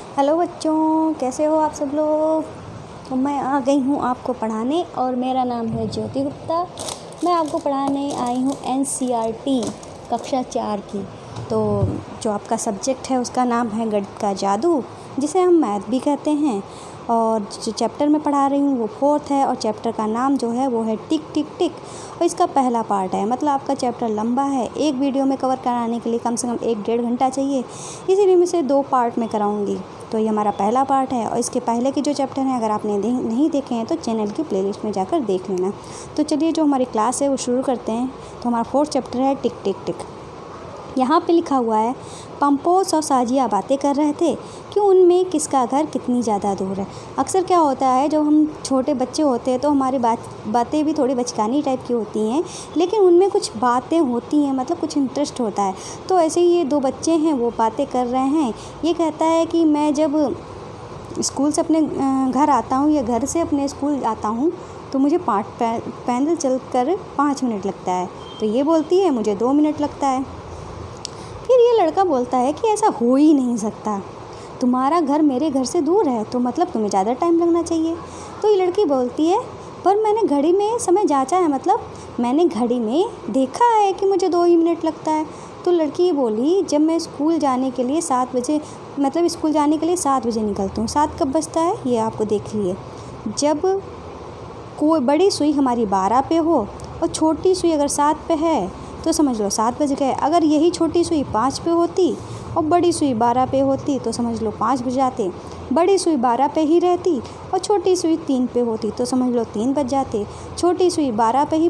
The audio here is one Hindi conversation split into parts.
हेलो बच्चों, कैसे हो आप सब लोग। तो मैं आ गई हूँ आपको पढ़ाने और मेरा नाम है ज्योति गुप्ता। मैं आपको पढ़ाने आई हूँ एनसीईआरटी कक्षा 4 की। तो जो आपका सब्जेक्ट है उसका नाम है गणित का जादू, जिसे हम मैथ भी कहते हैं। और जो चैप्टर मैं पढ़ा रही हूँ वो 4th है और चैप्टर का नाम जो है वो है टिक टिक टिक। और इसका पहला पार्ट है, मतलब आपका चैप्टर लंबा है, एक वीडियो में कवर कराने के लिए कम से कम 1-1.5 घंटा चाहिए, इसीलिए मैं इसे 2 पार्ट में कराऊंगी। तो ये हमारा पहला पार्ट है और इसके पहले के जो चैप्टर हैं अगर आपने नहीं देखे हैं तो चैनल की प्लेलिस्ट में जाकर देख लेना। तो चलिए जो हमारी क्लास है वो शुरू करते हैं। तो हमारा 4th चैप्टर है टिक टिक टिक। यहाँ पे लिखा हुआ है, पंपोस और साजिया बातें कर रहे थे कि उनमें किसका घर कितनी ज़्यादा दूर है। अक्सर क्या होता है, जब हम छोटे बच्चे होते हैं तो हमारी बातें भी थोड़ी बचकानी टाइप की होती हैं, लेकिन उनमें कुछ बातें होती हैं, मतलब कुछ इंटरेस्ट होता है। तो ऐसे ही ये 2 बच्चे हैं, वो बातें कर रहे हैं। ये कहता है कि मैं जब स्कूल से अपने घर आता हूँ या घर से अपने स्कूल आता हूँ तो मुझे पैदल चल कर 5 मिनट लगता है। तो ये बोलती है मुझे 2 मिनट लगता है। फिर ये लड़का बोलता है कि ऐसा हो ही नहीं सकता, तुम्हारा घर मेरे घर से दूर है तो मतलब तुम्हें ज़्यादा टाइम लगना चाहिए। तो ये लड़की बोलती है, पर मैंने घड़ी में समय जांचा है, मतलब मैंने घड़ी में देखा है कि मुझे 2 ही मिनट लगता है। तो लड़की ये बोली, जब मैं स्कूल जाने के लिए 7 बजे, मतलब स्कूल जाने के लिए 7 बजे निकलती हूँ। 7 कब बजता है ये आपको देख लिए। जब कोई बड़ी सुई हमारी 12 पे हो और छोटी सुई अगर 7 पे है तो समझ लो 7 बज गए। अगर यही छोटी सुई 5 पे होती और बड़ी सुई 12 पे होती तो समझ लो 5 बज जाते। बड़ी सुई 12 पे ही रहती और छोटी सुई 3 पे होती तो समझ लो 3 बज जाते। छोटी सुई 12 पे ही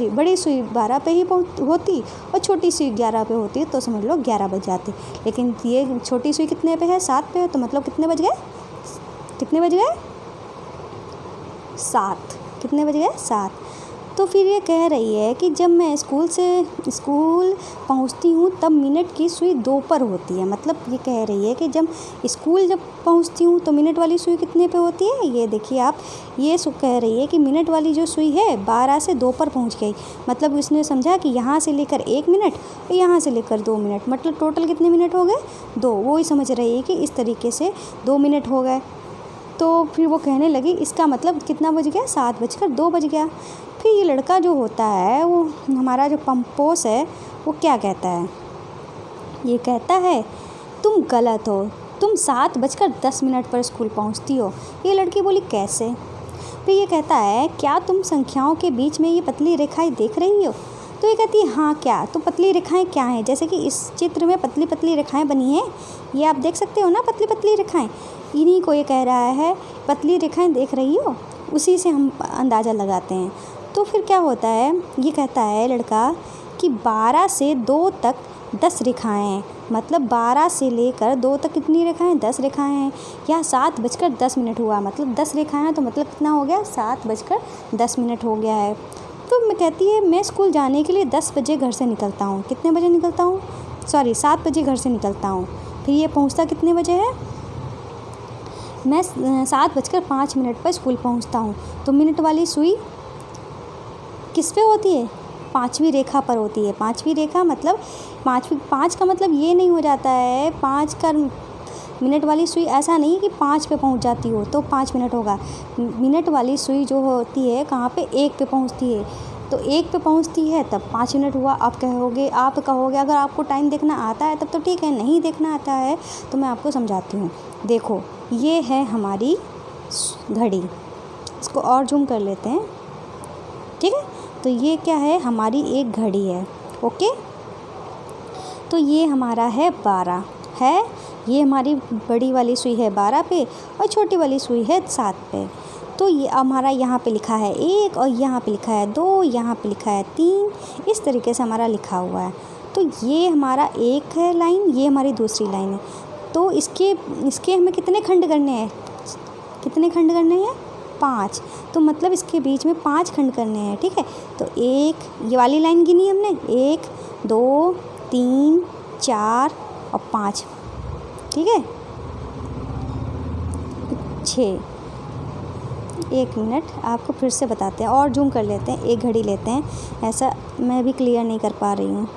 बड़ी सुई 12 पे ही होती और छोटी सुई 11 पे होती तो समझ लो 11 बज जाते। लेकिन ये छोटी सुई कितने पे है, 7 पे है, तो मतलब कितने बज गए, 7। कितने बज गए, 7। तो फिर ये कह रही है कि जब मैं स्कूल पहुंचती हूँ तब मिनट की सुई 2 पर होती है। मतलब ये कह रही है कि जब पहुंचती हूँ तो मिनट वाली सुई कितने पे होती है। ये देखिए आप, ये कह रही है कि मिनट वाली जो सुई है 12 से 2 पर पहुँच गई। मतलब उसने समझा कि यहाँ से लेकर 1 मिनट और यहाँ से लेकर 2 मिनट, मतलब टोटल कितने मिनट हो गए, 2। वो ही समझ रही है कि इस तरीके से 2 मिनट हो गए। तो फिर वो कहने लगी, इसका मतलब कितना बज गया, 7:02 बज गया। फिर ये लड़का जो होता है, वो हमारा जो पंपोस है, वो क्या कहता है, ये कहता है तुम गलत हो, तुम 7:10 पर स्कूल पहुंचती हो। ये लड़की बोली कैसे। फिर ये कहता है, क्या तुम संख्याओं के बीच में ये पतली रेखाएं देख रही हो। तो ये कहती है हाँ क्या। तो पतली रेखाएं क्या हैं, जैसे कि इस चित्र में पतली पतली रेखाएं बनी हैं, ये आप देख सकते हो ना, पतली पतली रेखाएं, इन्हीं को ये कह रहा है पतली रेखाएं देख रही हो। उसी से हम अंदाज़ा लगाते हैं। तो फिर क्या होता है, ये कहता है लड़का कि 12 से 2 तक 10 रेखाएं हैं। मतलब 12 से लेकर 2 तक कितनी रेखाएं, 10 रेखाएं हैं। यहाँ 7:10 हुआ, मतलब 10 रेखाएं हैं, तो मतलब कितना हो गया, 7:10 हो गया है। तो मैं कहती है, मैं स्कूल जाने के लिए 10 बजे घर से निकलता हूँ। कितने बजे निकलता हूँ, 7 बजे घर से निकलता हूँ। फिर ये पहुँचता कितने बजे है, मैं 7:05 पर स्कूल पहुँचता हूँ। तो मिनट वाली सुई किस पे होती है, 5वीं रेखा पर होती है। 5वीं रेखा मतलब 5 का मतलब ये नहीं हो जाता है 5 का मिनट वाली सुई, ऐसा नहीं कि 5 पे पहुंच जाती हो तो 5 मिनट होगा। मिनट वाली सुई जो होती है कहाँ पे, 1 पे पहुंचती है। तो 1 पे पहुंचती है तब 5 मिनट हुआ। आप कहोगे अगर आपको टाइम देखना आता है तब तो ठीक है, नहीं देखना आता है तो मैं आपको समझाती हूँ। देखो ये है हमारी घड़ी, इसको और जूम कर लेते हैं, ठीक है। तो ये क्या है, हमारी एक घड़ी है, ओके। तो ये हमारा है 12 है, ये हमारी बड़ी वाली सुई है 12 पे और छोटी वाली सुई है 7 पे। तो ये हमारा यहाँ पे लिखा है 1 और यहाँ पे लिखा है 2, यहाँ पे लिखा है 3, इस तरीके से हमारा लिखा हुआ है। तो ये हमारा एक है लाइन, ये हमारी दूसरी लाइन है। तो इसके हमें कितने खंड करने हैं, 5। तो मतलब इसके बीच में 5 खंड करने हैं, ठीक है। तो ये वाली लाइन गिनी हमने, 1 2 3 4 और 5, ठीक है, 6। 1 मिनट आपको फिर से बताते हैं और जूम कर लेते हैं, एक घड़ी लेते हैं, ऐसा मैं भी क्लियर नहीं कर पा रही हूँ।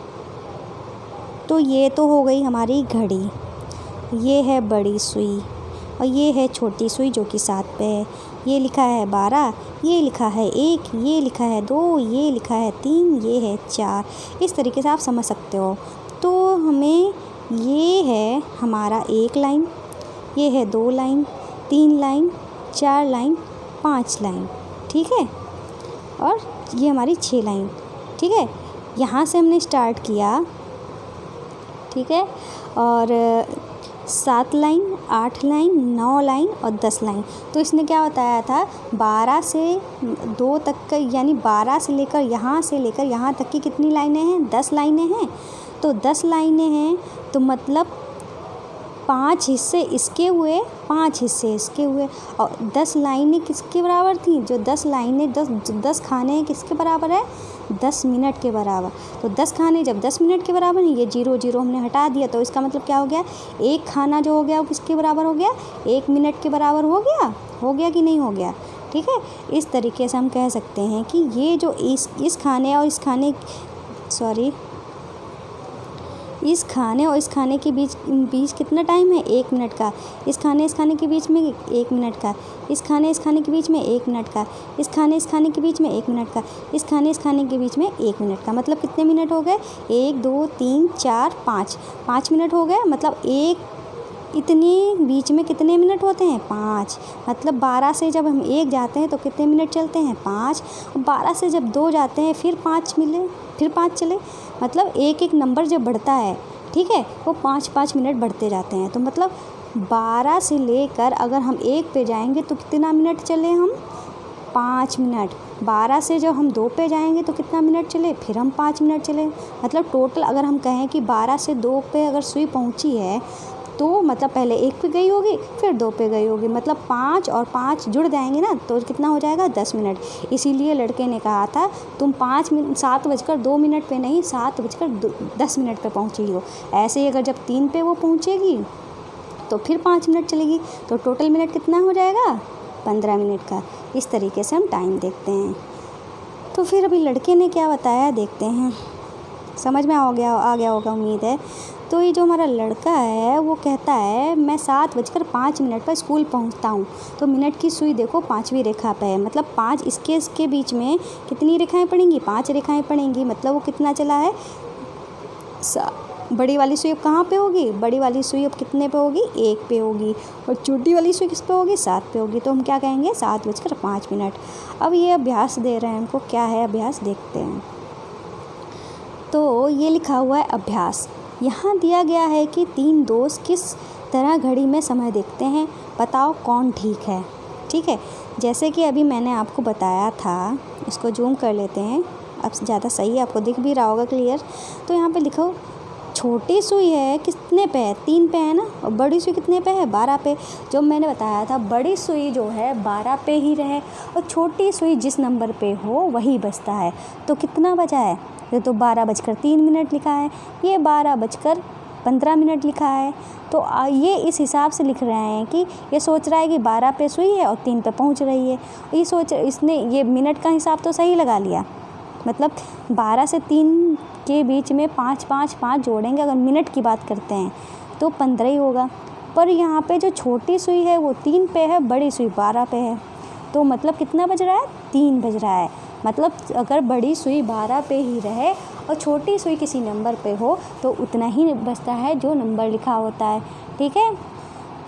तो ये तो हो गई हमारी घड़ी। ये है बड़ी सुई और ये है छोटी सुई जो कि 7 पे है। ये लिखा है 12, ये लिखा है 1, ये लिखा है 2, ये लिखा है 3, ये है 4। इस तरीके से आप समझ सकते हो। तो हमें ये है हमारा 1 लाइन, ये है 2 लाइन, 3 लाइन, 4 लाइन, 5 लाइन, ठीक है, और ये हमारी 6 लाइन, ठीक है। यहाँ से हमने स्टार्ट किया, ठीक है, और 7 लाइन, 8 लाइन, 9 लाइन और 10 लाइन। तो इसने क्या बताया था, 12 से 2 तक का, यानी 12 से लेकर यहाँ तक की कितनी लाइनें हैं, 10 लाइनें हैं। तो 10 लाइनें हैं तो मतलब 5 हिस्से इसके हुए, 5 हिस्से इसके हुए, और 10 लाइनें किसके बराबर थी, जो 10 लाइनें 10 खाने किसके बराबर है, 10 मिनट के बराबर। तो 10 खाने जब 10 मिनट के बराबर है, ये 0 0 हमने हटा दिया, तो इसका मतलब क्या हो गया, एक खाना जो हो गया वो किसके बराबर हो गया, 1 मिनट के बराबर हो गया कि नहीं हो गया, ठीक है। इस तरीके से हम कह सकते हैं कि ये जो इस खाने और इस खाने के बीच कितना टाइम है, 1 मिनट का। इस खाने के बीच में 1 मिनट का, इस खाने के बीच में 1 मिनट का, इस खाने के बीच में 1 मिनट का, इस खाने के बीच में 1 मिनट का। मतलब कितने मिनट हो गए, 1 2 3 4 5 मिनट हो गए। मतलब इतने बीच में कितने मिनट होते हैं, 5। मतलब 12 से जब हम 1 जाते हैं तो कितने मिनट चलते हैं, 5। 12 से जब 2 जाते हैं फिर 5 मिले, फिर 5 चले। मतलब एक नंबर जब बढ़ता है, ठीक है, वो 5 मिनट बढ़ते जाते हैं। तो मतलब 12 से लेकर अगर हम 1 पे जाएंगे तो कितना मिनट चले हम, 5 मिनट। 12 से जब हम 2 पे जाएंगे तो कितना मिनट चले, फिर हम 5 मिनट चले। मतलब टोटल अगर हम कहें कि 12 से 2 पे अगर सुई पहुंची है तो मतलब पहले 1 पे गई होगी, फिर 2 पे गई होगी। मतलब 5 और 5 जुड़ जाएंगे ना तो कितना हो जाएगा, 10 मिनट। इसीलिए लड़के ने कहा था तुम 7:02 पे नहीं, 7:10 पे पहुँची हो। ऐसे ही अगर जब 3 पे वो पहुँचेगी तो फिर 5 मिनट चलेगी, तो टोटल मिनट कितना हो जाएगा, 15 मिनट का। इस तरीके से हम टाइम देखते हैं। तो फिर अभी लड़के ने क्या बताया देखते हैं, समझ में आ गया होगा उम्मीद है। तो ये जो हमारा लड़का है वो कहता है मैं 7:05 पर स्कूल पहुंचता हूं। तो मिनट की सुई देखो 5वीं रेखा पे है, मतलब 5 इसके बीच में कितनी रेखाएं पड़ेंगी, 5 रेखाएं पड़ेंगी। मतलब वो कितना चला है, बड़ी वाली सुई अब कहाँ पे होगी, बड़ी वाली सुई अब कितने पे होगी, 1 पे होगी, और छोटी वाली सुई किस पे होगी, 7 पे होगी। तो हम क्या कहेंगे, 7:05। अब ये अभ्यास दे रहे हैं हमको, क्या है अभ्यास देखते हैं। तो ये लिखा हुआ है अभ्यास। यहाँ दिया गया है कि 3 दोस्त किस तरह घड़ी में समय देखते हैं, बताओ कौन ठीक है। ठीक है, जैसे कि अभी मैंने आपको बताया था, इसको जूम कर लेते हैं, अब ज़्यादा सही है, आपको दिख भी रहा होगा क्लियर। तो यहाँ पे लिखो छोटी सुई है कितने पे है, 3 पे है ना, और बड़ी सुई कितने पे है, 12 पे। जो मैंने बताया था बड़ी सुई जो है 12 पे ही रहे और छोटी सुई जिस नंबर पे हो वही बचता है। तो कितना बचा है, ये तो 12:03 लिखा है, ये 12:15 लिखा है। तो ये इस हिसाब से लिख रहे हैं कि ये सोच रहा है कि 12 पे सुई है और 3 पे पहुंच रही है। इसने ये मिनट का हिसाब तो सही लगा लिया, मतलब 12 से 3 के बीच में 5 जोड़ेंगे अगर मिनट की बात करते हैं तो 15 ही होगा। पर यहाँ पे जो छोटी सुई है वो 3 पे है, बड़ी सुई 12 पे है। तो मतलब कितना बज रहा है, 3 बज रहा है। मतलब अगर बड़ी सुई 12 पे ही रहे और छोटी सुई किसी नंबर पे हो तो उतना ही बचता है जो नंबर लिखा होता है। ठीक है,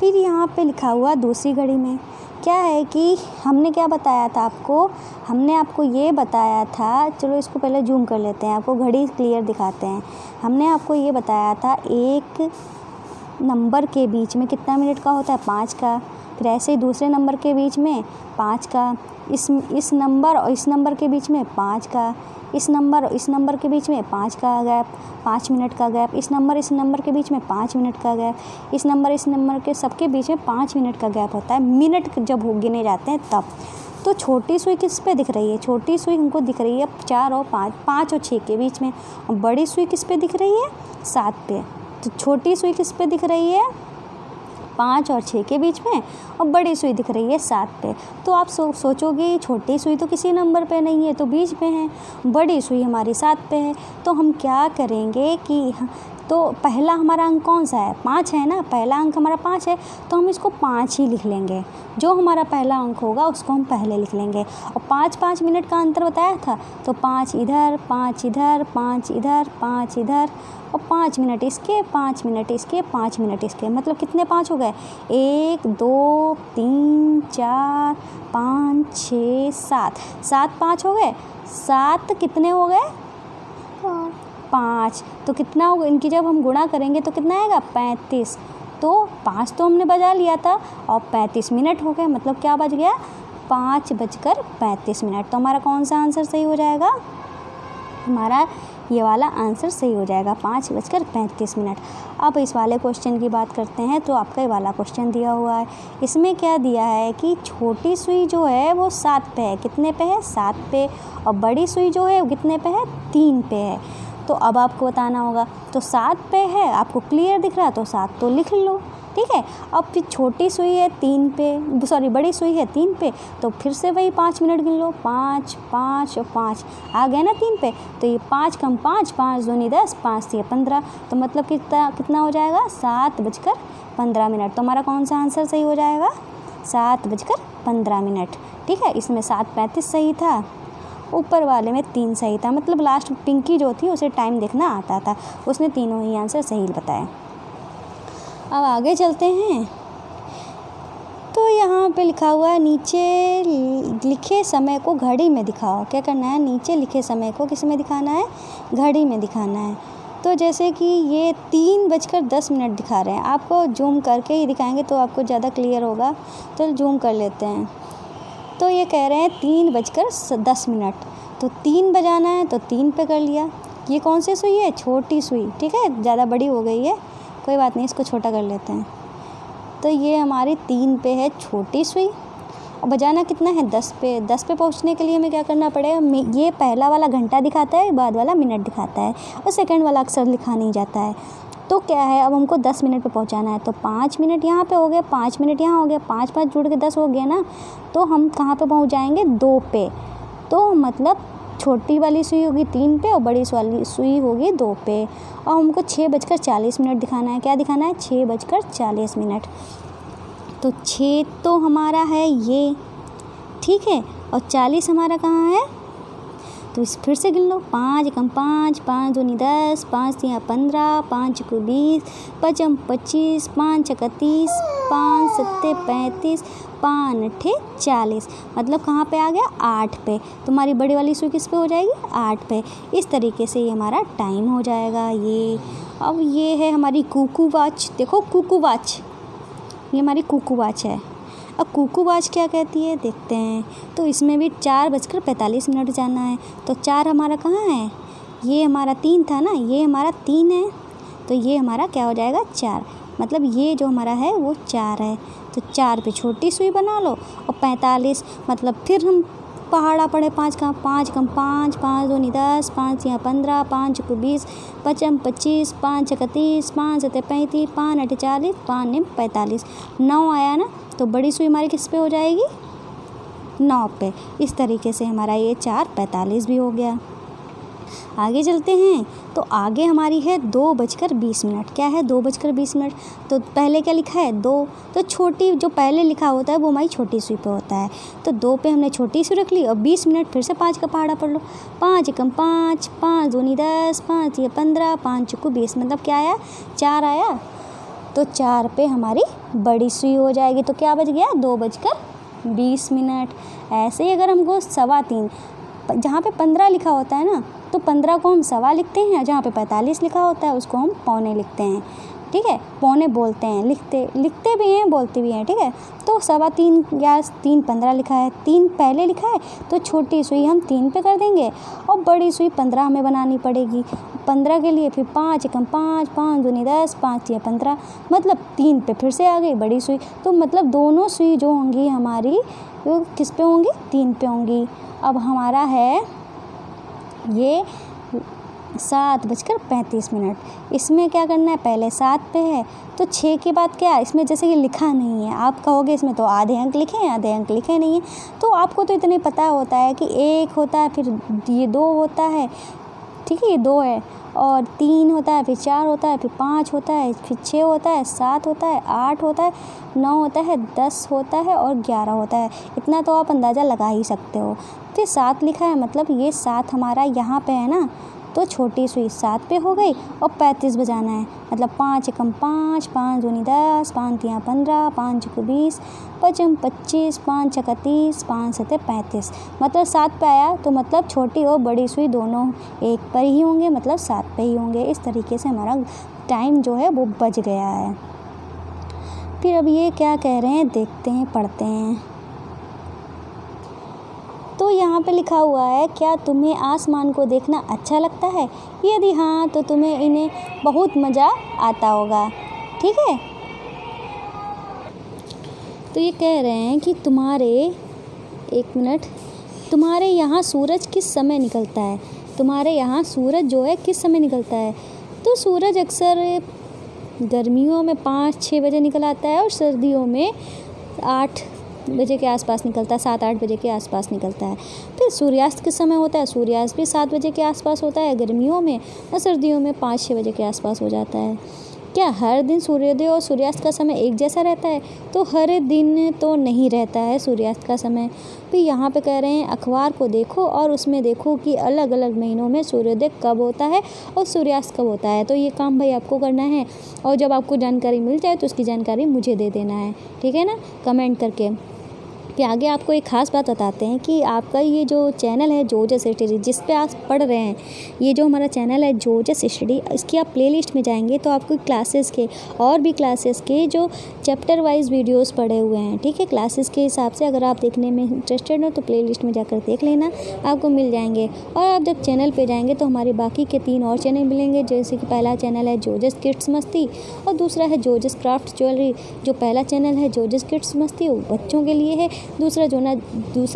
फिर यहाँ पे लिखा हुआ दूसरी घड़ी में क्या है कि हमने क्या बताया था आपको, हमने आपको ये बताया था, चलो इसको पहले जूम कर लेते हैं, आपको घड़ी क्लियर दिखाते हैं। हमने आपको ये बताया था एक नंबर के बीच में कितना मिनट का होता है, 5 का। फिर ऐसे ही दूसरे नंबर के बीच में 5 का, इस नंबर और इस नंबर के बीच में 5 का, इस नंबर और इस नंबर के बीच में 5 का गैप, 5 मिनट का गैप, इस नंबर के बीच में 5 मिनट का गैप, इस नंबर के सबके बीच में 5 मिनट का गैप होता है। मिनट जब हो गिने जाते हैं तब। तो छोटी सुई किस पे दिख रही है, छोटी सुई हमको दिख रही है 4 और 5 और 6 के बीच में, और बड़ी सुई किस पे दिख रही है, 7 पे। तो छोटी सुई किस पे दिख रही है, 5 और 6 के बीच में, और बड़ी सुई दिख रही है 7 पे। तो आप सोचोगे छोटी सुई तो किसी नंबर पे नहीं है, तो बीच में है, बड़ी सुई हमारी 7 पे है। तो हम क्या करेंगे कि तो पहला हमारा अंक कौन सा है, 5 है ना, पहला अंक हमारा 5 है, तो हम इसको 5 ही लिख लेंगे। जो हमारा पहला अंक होगा उसको हम पहले लिख लेंगे। और 5-5 मिनट का अंतर बताया था, तो 5 इधर 5 इधर 5 इधर 5 इधर और 5 मिनट इसके 5 मिनट इसके 5 मिनट इसके, मतलब कितने 5 हो गए, 1 2 3 4 5 6 7, 7 5 हो गए, 7 कितने हो गए, 5, तो कितना होगा, इनकी जब हम गुणा करेंगे तो कितना आएगा, 35। तो 5 तो हमने बजा लिया था और 35 मिनट हो गए, मतलब क्या बज गया, 5:35। तो हमारा कौन सा आंसर सही हो जाएगा, हमारा ये वाला आंसर सही हो जाएगा, 5:35। अब इस वाले क्वेश्चन की बात करते हैं। तो आपका ये वाला क्वेश्चन दिया हुआ है, इसमें क्या दिया है कि छोटी सुई जो है वो 7 पे है, कितने पे है, 7 पे, और बड़ी सुई जो है वो कितने पे है, 3 पे है। तो अब आपको बताना होगा, तो 7 पे है, आपको क्लियर दिख रहा है तो 7 तो लिख लो, ठीक है। अब फिर छोटी सुई है 3 पे, सॉरी बड़ी सुई है 3 पे, तो फिर से वही 5 मिनट गिन लो, 5 5 और 5 आ गए ना 3 पे, तो ये 5 कम 5, 5 दूनी 10, 5 से 15, तो मतलब कितना हो जाएगा, 7:15। तो हमारा कौन सा आंसर सही हो जाएगा, 7:15, ठीक है। इसमें 7:35 सही था, ऊपर वाले में 3 सही था, मतलब लास्ट पिंकी जो थी उसे टाइम देखना आता था, उसने तीनों ही आंसर सही बताए। अब आगे चलते हैं। तो यहाँ पे लिखा हुआ है, नीचे लिखे समय को घड़ी में दिखाओ। क्या करना है, नीचे लिखे समय को किस में दिखाना है, घड़ी में दिखाना है। तो जैसे कि ये 3:10 दिखा रहे हैं, आपको जूम करके ही दिखाएंगे तो आपको ज़्यादा क्लियर होगा, तो जूम कर लेते हैं। तो ये कह रहे हैं 3:10, तो 3 बजाना है तो 3 पे कर लिया। ये कौन सी सुई है, छोटी सुई, ठीक है, ज़्यादा बड़ी हो गई है, कोई बात नहीं, इसको छोटा कर लेते हैं। तो ये हमारी 3 पे है छोटी सुई, और बजाना कितना है, 10 पे। 10 पे पहुंचने के लिए हमें क्या करना पड़ेगा, ये पहला वाला घंटा दिखाता है, बाद वाला मिनट दिखाता है, और सेकंड वाला अक्सर लिखा नहीं जाता है। तो क्या है, अब हमको 10 मिनट पे पहुंचाना है, तो 5 मिनट यहाँ पे हो गया, 5 मिनट यहाँ हो गया, 5 5 जुड़ के 10 हो गया ना, तो हम कहाँ पे पहुँच जाएंगे, 2 पे। तो मतलब छोटी वाली सुई होगी 3 पे और बड़ी वाली सुई होगी 2 पे, और हमको 6:40 दिखाना है। क्या दिखाना है, 6:40। तो 6 तो हमारा है ये, ठीक है, और 40 हमारा कहाँ है, तो इस फिर से गिन लो, 5 कम 5, 5 दूनी 10, 5 तिया 15, 5 को 20, 5 25, 5 छक्का 30, 5 सत्ते 35, 5 अट्ठे 40, मतलब कहाँ पे आ गया, 8 पे। तुम्हारी बड़ी वाली सुई किस पे हो जाएगी, 8 पे। इस तरीके से ये हमारा टाइम हो जाएगा ये। अब ये है हमारी कुकू वॉच, देखो कुकू वॉच, ये हमारी कुकू वॉच है। अब कुकू वॉच क्या कहती है, देखते हैं। तो इसमें भी 4:45 जाना है, तो 4 हमारा कहाँ है, ये हमारा 3 था ना, ये हमारा 3 है, तो ये हमारा क्या हो जाएगा, 4, मतलब ये जो हमारा है वो 4 है। तो 4 पे छोटी सुई बना लो, और 45 मतलब फिर हम पहाड़ा पड़े 5 कम 5, 5 दूनी 10, 5 यहाँ 15, 5 को 20, 5 25, 5 छक्का 30, 5 सत्ते 35, 5 अट्ठे 40, 5 निम 45, 9 आया ना, तो बड़ी सुई हमारी किस पे हो जाएगी, 9 पे। इस तरीके से हमारा ये 4:45 भी हो गया। आगे चलते हैं। तो आगे हमारी है 2:20। क्या है, 2:20। तो पहले क्या लिखा है, 2, तो छोटी जो पहले लिखा होता है वो हमारी छोटी सुई पे होता है, तो 2 पे हमने छोटी सुई रख ली, और 20 मिनट फिर से 5 का पहाड़ा पढ़ लो, 5 कम 5, 5 दूनी 10, 5 ये 15, 5 को 20, मतलब क्या आया, 4 आया। तो 4 पे हमारी बड़ी सुई हो जाएगी, तो क्या बज गया, 2:20। ऐसे ही अगर हमको 3:15, जहाँ पे 15 लिखा होता है ना, तो 15 को हम 1.25 लिखते हैं, जहाँ पे 45 लिखा होता है उसको हम पौने लिखते हैं, ठीक है, पौने बोलते हैं, लिखते भी हैं, बोलते भी हैं, ठीक है। तो 3.25 या 3:15 लिखा है, 3 पहले लिखा है, तो छोटी सुई हम 3 पे कर देंगे, और बड़ी सुई 15 हमें बनानी पड़ेगी। 15 के लिए फिर 5 कम 5, 5 दूनी 10, 5 या 15, मतलब 3 पे फिर से आ गई बड़ी सुई। तो मतलब दोनों सुई जो होंगी हमारी वो किस पे होंगी, 3 पे होंगी। अब हमारा है ये 7:35। इसमें क्या करना है, पहले 7 पे है, तो 6 के बाद क्या है, इसमें जैसे कि लिखा नहीं है, आप कहोगे इसमें तो आधे अंक लिखे हैं, आधे अंक लिखे नहीं हैं, तो आपको तो इतने पता होता है कि 1 होता है, फिर ये 2 होता है, ठीक है, ये 2 है, और 3 होता है, फिर 4 होता है, फिर 5 होता है, फिर 6 होता है, 7 होता है, 8 होता है, 9 होता है, 10 होता है और 11 होता है। इतना तो आप अंदाज़ा लगा ही सकते हो। फिर 7 लिखा है, मतलब ये 7 हमारा यहाँ पे है ना, तो छोटी सुई 7 पे हो गई और 35 बजाना है। मतलब 5 एकम 5, 5 दूनी 10, 5 तियाँ 15, 5 चौको 20, 5 एम 25, 5 छक्का 30, 5 सत्ते 35। मतलब 7 पे आया तो मतलब छोटी और बड़ी सुई दोनों एक पर ही होंगे, मतलब 7 पे ही होंगे। इस तरीके से हमारा टाइम जो है वो बच गया है। फिर अब ये क्या कह रहे हैं देखते हैं, पढ़ते हैं। तो यहाँ पे लिखा हुआ है, क्या तुम्हें आसमान को देखना अच्छा लगता है? यदि हाँ तो तुम्हें इन्हें बहुत मज़ा आता होगा। ठीक है, तो ये कह रहे हैं कि तुम्हारे यहाँ सूरज किस समय निकलता है? तुम्हारे यहाँ सूरज जो है किस समय निकलता है? तो सूरज अक्सर गर्मियों में 5-6 बजे निकल आता है और सर्दियों में 8 बजे के आसपास निकलता है, 7-8 बजे के आसपास निकलता है। फिर सूर्यास्त किस समय होता है? सूर्यास्त भी 7 बजे के आसपास होता है गर्मियों में, और सर्दियों में 5-6 बजे के आसपास हो जाता है। क्या हर दिन सूर्योदय और सूर्यास्त का समय एक जैसा रहता है? तो हर दिन तो नहीं रहता है सूर्यास्त का समय। फिर यहाँ पे कह रहे हैं अखबार को देखो और उसमें देखो कि अलग अलग महीनों में सूर्योदय कब होता है और सूर्यास्त कब होता है। तो ये काम भाई आपको करना है, और जब आपको जानकारी मिल जाए तो उसकी जानकारी मुझे दे देना है, ठीक है ना, कमेंट करके। फिर आगे आपको एक ख़ास बात बताते हैं कि आपका ये जो चैनल है जोजस स्टडी, जिस पे आप पढ़ रहे हैं, ये जो हमारा चैनल है जोजस स्टडी, इसकी आप प्लेलिस्ट में जाएंगे तो आपको क्लासेस के और भी क्लासेस के जो चैप्टर वाइज वीडियोस पड़े हुए हैं, ठीक है, क्लासेस के हिसाब से। अगर आप देखने में इंटरेस्टेड हो तो प्लेलिस्ट में जाकर देख लेना, आपको मिल जाएंगे। और आप जब चैनल पर जाएंगे तो हमारे बाकी के 3 और चैनल मिलेंगे, जैसे कि पहला चैनल है जोजस किड्स मस्ती, और दूसरा है जोजस क्राफ्ट ज्वेलरी। जो पहला चैनल है जोजस किड्स मस्ती वो बच्चों के लिए है, दूसरा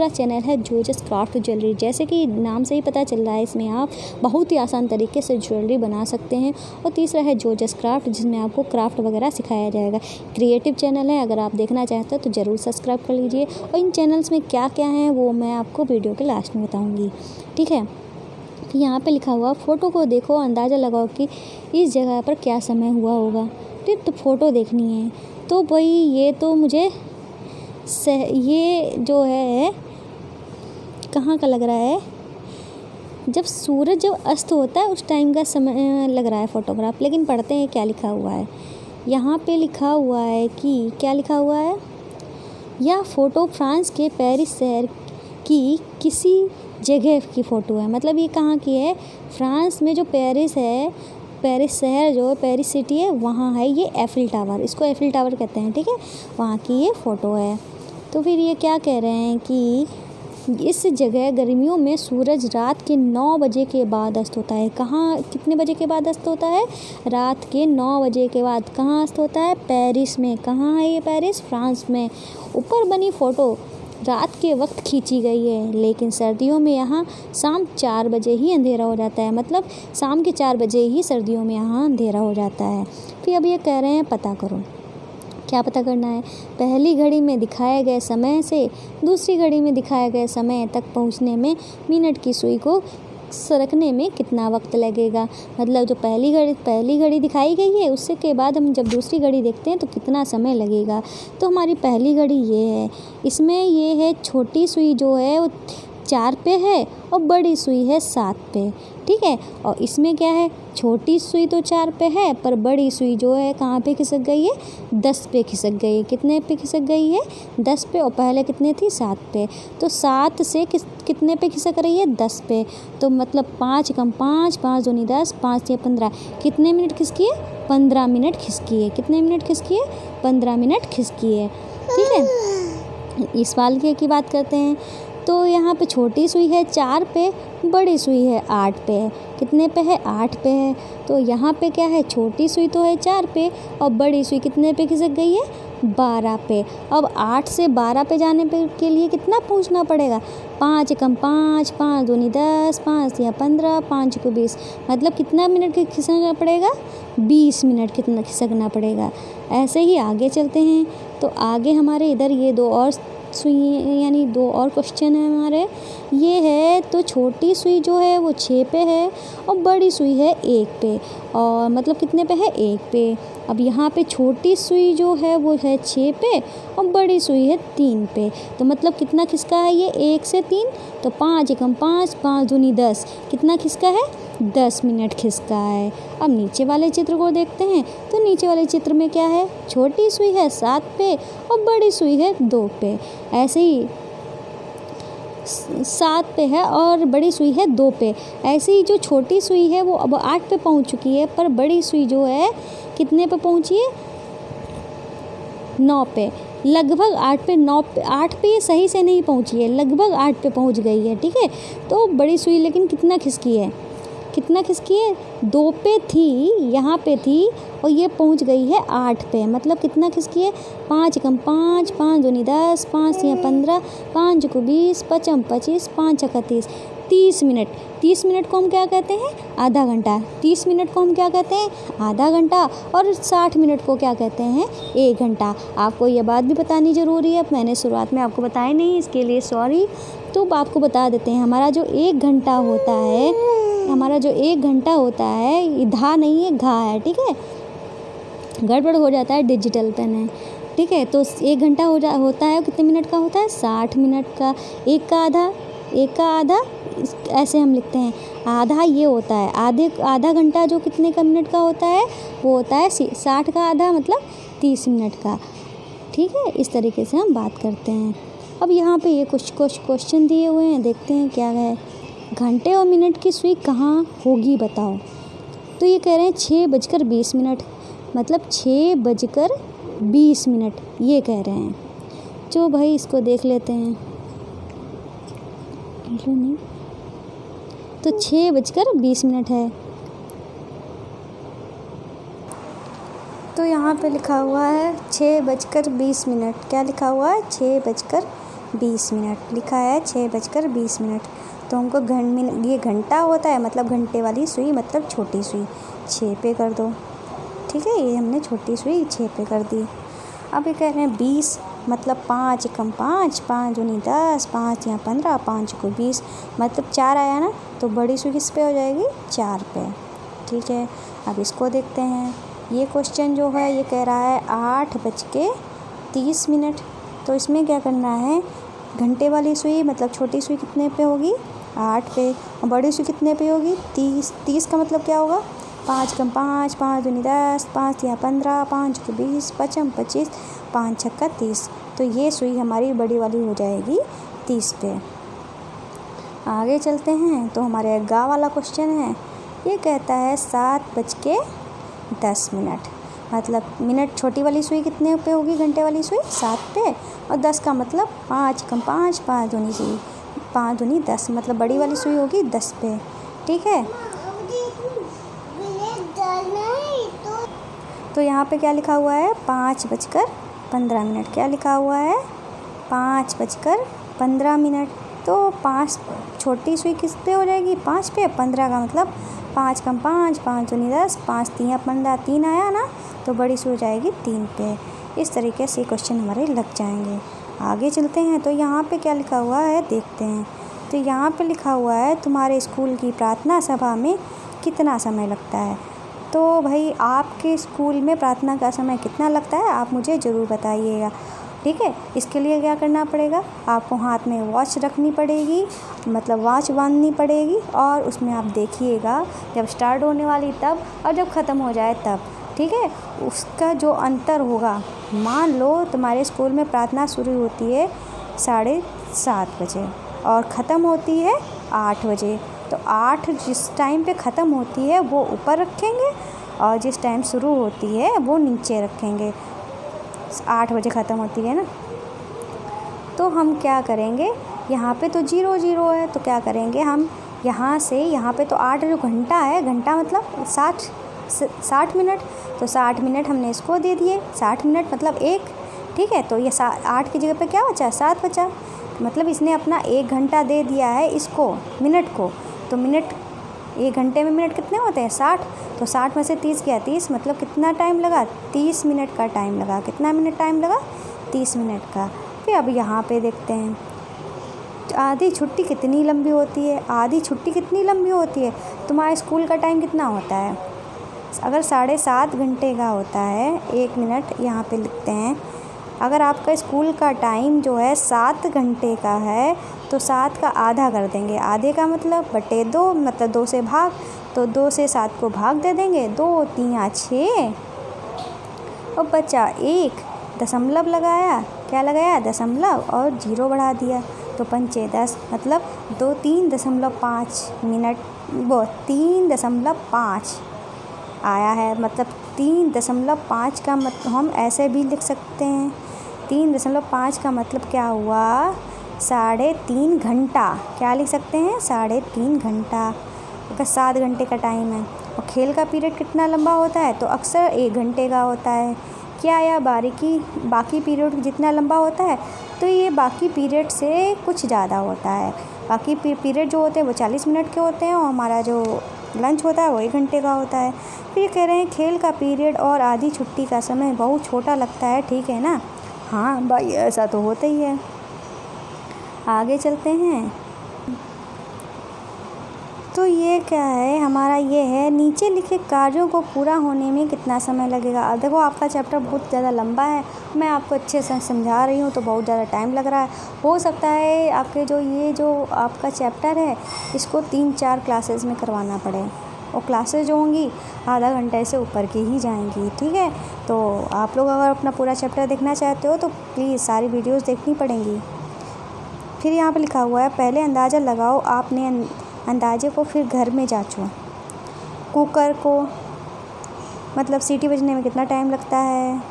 चैनल है जोजस क्राफ्ट ज्वेलरी। जैसे कि नाम से ही पता चल रहा है, इसमें आप बहुत ही आसान तरीके से ज्वेलरी बना सकते हैं। और तीसरा है जोजस क्राफ्ट, जिसमें आपको क्राफ्ट वगैरह सिखाया जाएगा। क्रिएटिव चैनल है, अगर आप देखना चाहते हो तो ज़रूर सब्सक्राइब कर लीजिए। और इन चैनल्स में क्या क्या है वो मैं आपको वीडियो के लास्ट में बताऊँगी, ठीक है। फिर यहाँ पर लिखा हुआ फ़ोटो को देखो, अंदाज़ा लगाओ कि इस जगह पर क्या समय हुआ होगा। ठीक, तो फ़ोटो देखनी है। तो भाई ये तो मुझे ये जो है कहाँ का लग रहा है, जब सूरज जब अस्त होता है उस टाइम का समय लग रहा है फ़ोटोग्राफ। लेकिन पढ़ते हैं क्या लिखा हुआ है। यहाँ पे लिखा हुआ है कि क्या लिखा हुआ है, यह फ़ोटो फ्रांस के पेरिस शहर की किसी जगह की फ़ोटो है। मतलब ये कहाँ की है? फ्रांस में जो पेरिस है, पेरिस शहर जो पेरिस सिटी है, वहाँ है ये एफिल टावर, इसको एफिल टावर कहते हैं, ठीक है, वहाँ की ये फ़ोटो है। तो फिर ये क्या कह रहे हैं कि इस जगह गर्मियों में सूरज रात के 9 बजे के बाद अस्त होता है। कहाँ, कितने बजे के बाद अस्त होता है? रात के 9 बजे के बाद। कहाँ अस्त होता है? पेरिस में। कहाँ है ये? पेरिस, फ्रांस में। ऊपर बनी फ़ोटो रात के वक्त खींची गई है, लेकिन सर्दियों में यहाँ शाम 4 बजे ही अंधेरा हो जाता है। मतलब शाम के 4 बजे ही सर्दियों में यहाँ अंधेरा हो जाता है। फिर अब ये कह रहे हैं पता करो। क्या पता करना है? पहली घड़ी में दिखाए गए समय से दूसरी घड़ी में दिखाए गए समय तक पहुँचने में मिनट की सुई को सरकने में कितना वक्त लगेगा। मतलब जो पहली घड़ी दिखाई गई है उससे के बाद हम जब दूसरी घड़ी देखते हैं तो कितना समय लगेगा। तो हमारी पहली घड़ी ये है, इसमें ये है छोटी सुई जो है वो 4 पे है और बड़ी सुई है 7 पे, ठीक है। और इसमें क्या है, छोटी सुई तो 4 पे है पर बड़ी सुई जो है कहाँ पे खिसक गई है? 10 पे खिसक गई है। कितने पे खिसक गई है? 10 पे। और पहले कितने थी? 7 पे। तो 7 से कितने पे खिसक रही है? 10 पे। तो मतलब 5 कम 5, 5 दूनी 10, 5 या 15। कितने मिनट खिसकी है? 15 मिनट खिसकी है। कितने मिनट खिसकी है? 15 मिनट खिसकी है, ठीक है। इस वाल की बात करते हैं। तो यहाँ पे छोटी सुई है 4 पे, बड़ी सुई है 8 पे है। कितने पे है? 8 पे है। तो यहाँ पे क्या है, छोटी सुई तो है 4 पे और बड़ी सुई कितने पे खिसक गई है? 12 पे। अब 8 से 12 पे जाने पे के लिए कितना पहुँचना पड़ेगा? 5 कम 5, 5 दूनी 10, 5 या 15, 5 को 20। मतलब कितना मिनट खिसकना पड़ेगा? 20 मिनट कितना खिसकना पड़ेगा। ऐसे ही आगे चलते हैं। तो आगे हमारे इधर ये 2 और सुई यानी 2 और क्वेश्चन है हमारे। ये है तो छोटी सुई जो है वो 6 पे है और बड़ी सुई है 1 पे, और मतलब कितने पे है 1 पे। अब यहाँ पे छोटी सुई जो है वो है 6 पे और बड़ी सुई है 3 पे, तो मतलब कितना खिसका है ये 1 से 3, तो 5 एकम 5, 5 दूनी 10, कितना खिसका है 10 मिनट खिसका है। अब नीचे वाले चित्र को देखते हैं, तो नीचे वाले चित्र में क्या है, छोटी सुई है 7 पे और बड़ी सुई है 2 पे। ऐसे ही 7 पे है और बड़ी सुई है 2 पे। ऐसे ही जो छोटी सुई है वो अब 8 पे पहुंच चुकी है, पर बड़ी सुई जो है कितने पे पहुंची है 9 पे। लगभग 8 पे 9 पे 8 पे ये सही से नहीं पहुंची है, लगभग 8 पे पहुंच गई है, ठीक है। तो बड़ी सुई लेकिन कितना खिसकी है, कितना खिसकी है 2 पे थी, यहाँ पे थी और ये पहुँच गई है 8 पे, मतलब कितना खिसकी है 5 एकम 5, 5 दूनी 10, 5 या 15, 5 को 20, 5 25, 5 छक्का 30, 30 मिनट। 30 मिनट को हम क्या कहते हैं आधा घंटा। 30 मिनट को हम क्या कहते हैं आधा घंटा, और 60 मिनट को क्या कहते हैं 1 घंटा। आपको ये बात भी बतानी ज़रूरी है, मैंने शुरुआत में आपको बताया नहीं, इसके लिए सॉरी। तो आपको बता देते हैं, हमारा जो 1 घंटा होता है, हमारा जो 1 घंटा होता है, ये धा नहीं है घा है, ठीक है, गड़बड़ हो जाता है, डिजिटल पेन है, ठीक है। तो 1 घंटा होता है, कितने मिनट का होता है 60 मिनट का। एक का आधा ऐसे हम लिखते हैं, आधा ये होता है, आधा घंटा जो कितने का मिनट का होता है वो होता है 60 का आधा, मतलब 30 मिनट का, ठीक है। इस तरीके से हम बात करते हैं। अब यहाँ पे ये कुछ क्वेश्चन दिए हुए हैं, देखते हैं क्या है। घंटे और मिनट की सुई कहाँ होगी बताओ। तो ये कह रहे हैं 6:20, मतलब 6:20 ये कह रहे हैं। जो भाई इसको देख लेते हैं, नहीं तो 6:20 है। तो यहाँ पे लिखा हुआ है 6:20, क्या लिखा हुआ है 6:20 लिखा है 6:20। तो हमको ये घंटा होता है, मतलब घंटे वाली सुई, मतलब छोटी सुई 6 पे कर दो, ठीक है। ये हमने छोटी सुई 6 पे कर दी। अब ये कह रहे हैं 20, मतलब 5 एकम 5, 5 दूनी 10, 5 या 15, 5 को 20, मतलब 4 आया ना, तो बड़ी सुई किस पे हो जाएगी 4 पे, ठीक है। अब इसको देखते हैं। ये क्वेश्चन जो है ये कह रहा है 8:30, तो इसमें क्या करना है, घंटे वाली सुई मतलब छोटी सुई कितने पे होगी 8 पे, और बड़ी सुई कितने पे होगी 30। 30 का मतलब क्या होगा 5 एकम 5, 5 दूनी 10, 5 या 15, 5 को 20, 5 25, 5 छक्का 30। तो ये सुई हमारी बड़ी वाली हो जाएगी 30 पे। आगे चलते हैं, तो हमारे गा वाला क्वेश्चन है। ये कहता है 7:10, मतलब मिनट छोटी वाली सुई कितने पे होगी घंटे वाली सुई 7 पे, और 10 का मतलब 5 एकम 5, 5 दूनी 10, मतलब बड़ी वाली सुई होगी 10 पे, ठीक है। तो यहाँ पे क्या लिखा हुआ है 5:15, क्या लिखा हुआ है 5:15। तो 5 छोटी सुई किस पे हो जाएगी 5 पे, 15 का मतलब 5 कम 5, 5 दूनी 10, 5 3 या 15, 3 आया ना, तो बड़ी सुई हो जाएगी 3 पे। इस तरीके से क्वेश्चन हमारे लग जाएंगे। आगे चलते हैं, तो यहाँ पे क्या लिखा हुआ है देखते हैं। तो यहाँ पे लिखा हुआ है तुम्हारे स्कूल की प्रार्थना सभा में कितना समय लगता है। तो भाई आपके स्कूल में प्रार्थना का समय कितना लगता है आप मुझे ज़रूर बताइएगा, ठीक है। इसके लिए क्या करना पड़ेगा, आपको हाथ में वॉच रखनी पड़ेगी, मतलब वॉच बांधनी पड़ेगी, और उसमें आप देखिएगा जब स्टार्ट होने वाली तब, और जब ख़त्म हो जाए तब, ठीक है। उसका जो अंतर होगा, मान लो तुम्हारे स्कूल में प्रार्थना शुरू होती है 7:30 बजे और ख़त्म होती है 8 बजे, तो 8 जिस टाइम पे ख़त्म होती है वो ऊपर रखेंगे, और जिस टाइम शुरू होती है वो नीचे रखेंगे। 8 बजे ख़त्म होती है ना, तो हम क्या करेंगे, यहाँ पे तो 0 है, तो क्या करेंगे हम यहाँ से, यहाँ पे तो 8 जो घंटा है, घंटा मतलब 60 मिनट, तो 60 मिनट हमने इसको दे दिए, 60 मिनट मतलब 1, ठीक है। तो ये 8 की जगह पे क्या बचा 7 बचा, मतलब इसने अपना 1 घंटा दे दिया है इसको मिनट को। तो मिनट 1 घंटे में मिनट कितने होते हैं 60, तो 60 में से 30 गया 30, मतलब कितना टाइम लगा 30 मिनट का टाइम लगा। कितना मिनट टाइम लगा 30 मिनट का। फिर अब यहाँ पे देखते हैं आधी छुट्टी कितनी लंबी होती है। आधी छुट्टी कितनी लंबी होती है, तुम्हारे स्कूल का टाइम कितना होता है? अगर 7.5 घंटे का होता है, 1 मिनट यहाँ पे लिखते हैं। अगर आपका स्कूल का टाइम जो है 7 घंटे का है तो 7 का आधा कर देंगे। आधे का मतलब बटे 2, मतलब 2 से भाग, तो 2 से 7 को भाग दे देंगे। 2 3 6 और बचा 1 दशमलव लगाया, क्या लगाया? दशमलव, और 0 बढ़ा दिया तो 5 10, मतलब 3.5 मिनट, वो 3.5 आया है। मतलब 3.5 का मतलब हम ऐसे भी लिख सकते हैं। 3.5 का मतलब क्या हुआ? 3.5 घंटा। क्या लिख सकते हैं? 3.5 घंटा। अगर 7 घंटे का टाइम है और खेल का पीरियड कितना लंबा होता है तो अक्सर 1 घंटे का होता है। क्या या बाकी पीरियड जितना लंबा होता है तो ये बाकी पीरियड से कुछ ज़्यादा होता है। बाकी पीरियड जो होते हैं वो 40 मिनट के होते हैं और हमारा जो लंच होता है वो 1 घंटे का होता है। फिर ये कह रहे हैं खेल का पीरियड और आधी छुट्टी का समय बहुत छोटा लगता है, ठीक है ना? हाँ भाई, ऐसा तो होता ही है। आगे चलते हैं। तो ये क्या है हमारा? ये है नीचे लिखे कार्यों को पूरा होने में कितना समय लगेगा। अब देखो आपका चैप्टर बहुत ज़्यादा लंबा है, मैं आपको अच्छे से समझा रही हूँ तो बहुत ज़्यादा टाइम लग रहा है। हो सकता है आपके जो आपका चैप्टर है इसको 3-4 क्लासेस में करवाना पड़े, और क्लासेस जो होंगी आधा घंटे से ऊपर की ही जाएंगी, ठीक है? तो आप लोग अगर अपना पूरा चैप्टर देखना चाहते हो तो प्लीज़ सारी वीडियोज़ देखनी पड़ेंगी। फिर यहाँ पर लिखा हुआ है पहले अंदाज़ा लगाओ, आपने अंदाजे को फिर घर में जांचो। कुकर को मतलब सीटी बजने में कितना टाइम लगता है,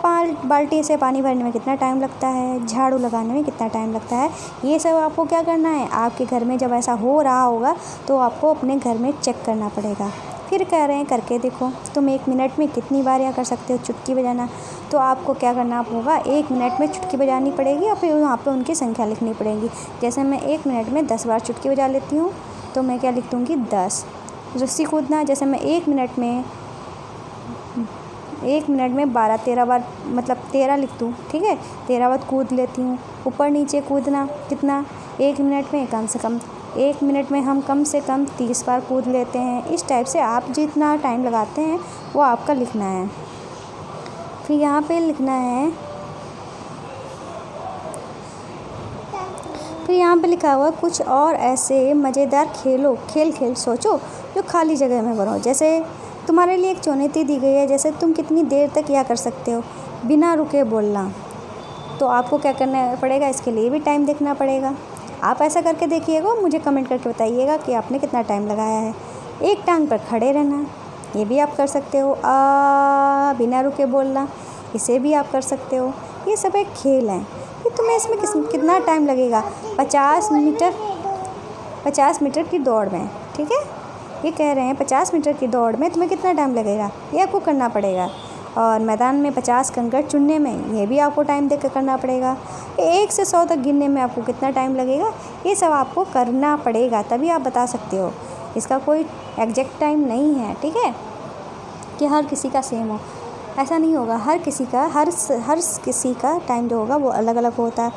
बाल्टी से पानी भरने में कितना टाइम लगता है, झाड़ू लगाने में कितना टाइम लगता है, ये सब आपको क्या करना है? आपके घर में जब ऐसा हो रहा होगा तो आपको अपने घर में चेक करना पड़ेगा। फिर कह रहे हैं करके देखो, तुम 1 मिनट में कितनी बार या कर सकते हो चुटकी बजाना। तो आपको क्या करना होगा? 1 मिनट में चुटकी बजानी पड़ेगी और फिर वहाँ पे उनकी संख्या लिखनी पड़ेगी। जैसे मैं 1 मिनट में 10 बार चुटकी बजा लेती हूँ तो मैं क्या लिख दूँगी? 10। रस्सी कूदना, जैसे मैं 1 मिनट में 12-13 बार, मतलब 13 लिख दूँ, ठीक है? 13 बार कूद लेती हूँ। ऊपर नीचे कूदना कितना? 1 मिनट में कम से कम 1 मिनट में हम कम से कम 30 बार कूद लेते हैं। इस टाइप से आप जितना टाइम लगाते हैं वो आपका लिखना है। फिर यहाँ पे लिखना है, फिर यहाँ पे लिखा हुआ कुछ और ऐसे मज़ेदार खेल सोचो जो खाली जगह में बनो। जैसे तुम्हारे लिए एक चुनौती दी गई है, जैसे तुम कितनी देर तक क्या कर सकते हो बिना रुके बोलना। तो आपको क्या करना पड़ेगा? इसके लिए भी टाइम देखना पड़ेगा। आप ऐसा करके देखिएगा, मुझे कमेंट करके बताइएगा कि आपने कितना टाइम लगाया है। एक टांग पर खड़े रहना, ये भी आप कर सकते हो। बिना रुके बोलना, इसे भी आप कर सकते हो। ये सब एक खेल है। कि तुम्हें इसमें कितना टाइम लगेगा? 50 मीटर की दौड़ में, ठीक है? ये कह रहे हैं 50 मीटर की दौड़ में तुम्हें कितना टाइम लगेगा, ये आपको करना पड़ेगा। और मैदान में 50 कंकड़ चुनने में, ये भी आपको टाइम देकर करना पड़ेगा। 1 से 100 तक गिनने में आपको कितना टाइम लगेगा, ये सब आपको करना पड़ेगा, तभी आप बता सकते हो। इसका कोई एग्जैक्ट टाइम नहीं है, ठीक है, कि हर किसी का सेम हो, ऐसा नहीं होगा। हर किसी का टाइम जो होगा वो अलग अलग होता है।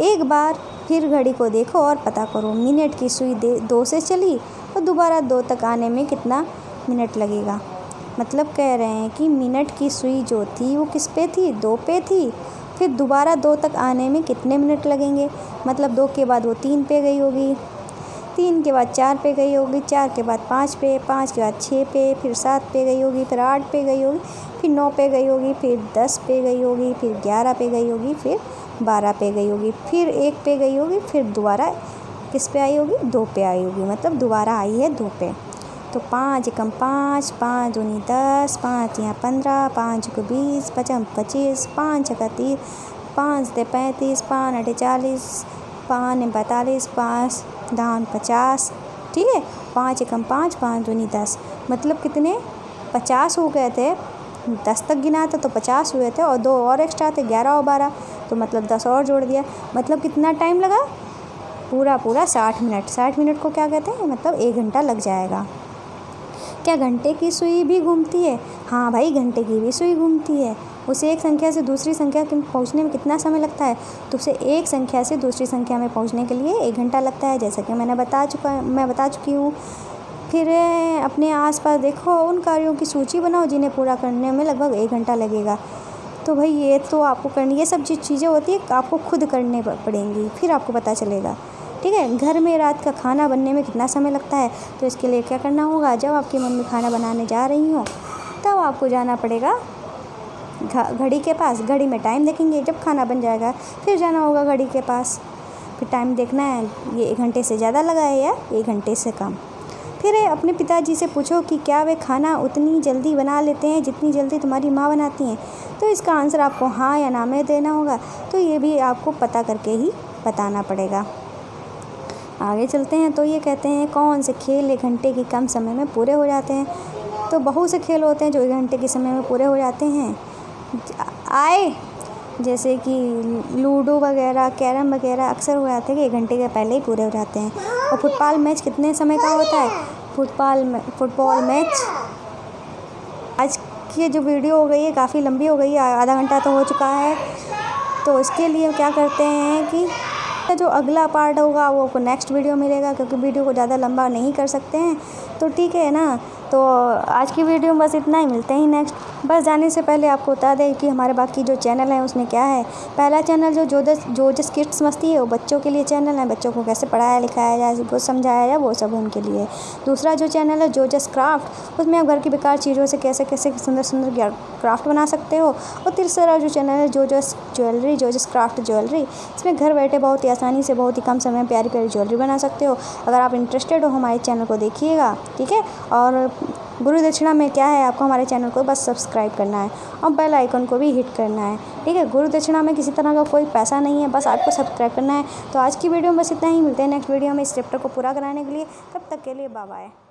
एक बार फिर घड़ी को देखो और पता करो, मिनट की सुई 2 से चली और दोबारा 2 तक आने में कितना मिनट लगेगा। मतलब कह रहे हैं कि मिनट की सुई जो थी वो किस पे थी? 2 पे थी। फिर दोबारा 2 तक आने में कितने मिनट लगेंगे? मतलब 2 के बाद वो 3 पे गई होगी, 3 के बाद 4 पे गई होगी, 4 के बाद 5 पे, 5 के बाद 6 पे, फिर 7 पे गई होगी, फिर 8 पे गई होगी, फिर 9 पे गई होगी, फिर 10 पे गई होगी, फिर 11 पे गई होगी, फिर 12 पे गई होगी, फिर 1 पे गई होगी, फिर दोबारा किस पे आई होगी? 2 पे आई होगी, मतलब दोबारा आई है 2 पे। तो 5 एकम 5, 5 दूनी 10, 5 यहाँ 15, 5 को 20, 5 25, 5 का 30, 5 दे 35, 5 अठे 40, 5 ने 42, 5 दान 50, ठीक है? 5 एकम 5, 5 दूनी 10, मतलब कितने? 50 हो गए थे। 10 तक गिना था तो 50 हुए थे और 2 और एक्स्ट्रा थे, 11 और 12, तो मतलब 10 और जोड़ दिया। मतलब कितना टाइम लगा? पूरा 60 मिनट। 60 मिनट को क्या कहते हैं? मतलब 1 घंटा लग जाएगा। क्या घंटे की सुई भी घूमती है? हाँ भाई, घंटे की भी सुई घूमती है। उसे एक संख्या से दूसरी संख्या के पहुँचने में कितना समय लगता है? तो उसे एक संख्या से दूसरी संख्या में पहुँचने के लिए 1 घंटा लगता है, जैसा कि मैं बता चुकी हूँ। फिर अपने आसपास देखो, उन कार्यों की सूची बनाओ जिन्हें पूरा करने में लगभग 1 घंटा लगेगा। तो भाई ये तो आपको करनी, ये सब चीज़ें होती है आपको खुद करने पड़ेंगी, फिर आपको पता चलेगा। ठीक है। घर में रात का खाना बनने में कितना समय लगता है? तो इसके लिए क्या करना होगा, जब आपकी मम्मी खाना बनाने जा रही हो तब आपको जाना पड़ेगा घड़ी के पास। घड़ी में टाइम देखेंगे, जब खाना बन जाएगा फिर जाना होगा घड़ी के पास, फिर टाइम देखना है ये 1 घंटे से ज़्यादा लगा है या 1 घंटे से कम। फिर अपने पिताजी से पूछो कि क्या वे खाना उतनी जल्दी बना लेते हैं जितनी जल्दी तुम्हारी माँ बनाती हैं? तो इसका आंसर आपको हाँ या ना में देना होगा। तो ये भी आपको पता करके ही बताना पड़ेगा। आगे चलते हैं। तो ये कहते हैं कौन से खेल 1 घंटे के कम समय में पूरे हो जाते हैं? तो बहुत से खेल होते हैं जो 1 घंटे के समय में पूरे हो जाते हैं, जैसे कि लूडो वगैरह, कैरम वगैरह अक्सर हो जाते हैं कि 1 घंटे के पहले ही पूरे हो जाते हैं। और फुटबॉल मैच कितने समय का होता है? फुटबॉल मैच, आज की जो वीडियो हो गई है काफ़ी लंबी हो गई है, आधा घंटा तो हो चुका है। तो इसके लिए क्या करते हैं कि जो अगला पार्ट होगा वो आपको नेक्स्ट वीडियो मिलेगा, क्योंकि वीडियो को ज़्यादा लंबा नहीं कर सकते हैं। तो ठीक है ना। तो आज की वीडियो में बस इतना ही, मिलते हैं नेक्स्ट। बस जाने से पहले आपको बता दें कि हमारे बाकी जो चैनल हैं उसमें क्या है। पहला चैनल जो जस किड्स मस्ती है वो बच्चों के लिए चैनल है, बच्चों को कैसे पढ़ाया लिखाया जाए, वो समझाया जाए, वो सब उनके लिए। दूसरा जो चैनल है जो जस क्राफ्ट, उसमें आप घर की बेकार चीज़ों से कैसे कैसे सुंदर सुंदर क्राफ्ट बना सकते हो। और तीसरा जो चैनल है जो जस क्राफ्ट ज्वेलरी, इसमें घर बैठे बहुत ही आसानी से बहुत ही कम समय में प्यारी प्यारी ज्वेलरी बना सकते हो। अगर आप इंटरेस्टेड हो हमारे चैनल को देखिएगा। ठीक है। और गुरु दक्षिणा में क्या है, आपको हमारे चैनल को बस सब्सक्राइब करना है और बेल आइकन को भी हिट करना है। ठीक है। गुरु दक्षिणा में किसी तरह का कोई पैसा नहीं है, बस आपको सब्सक्राइब करना है। तो आज की वीडियो में बस इतना ही, मिलते हैं नेक्स्ट वीडियो में इस चैप्टर को पूरा कराने के लिए। तब तक के लिए बाय बाय।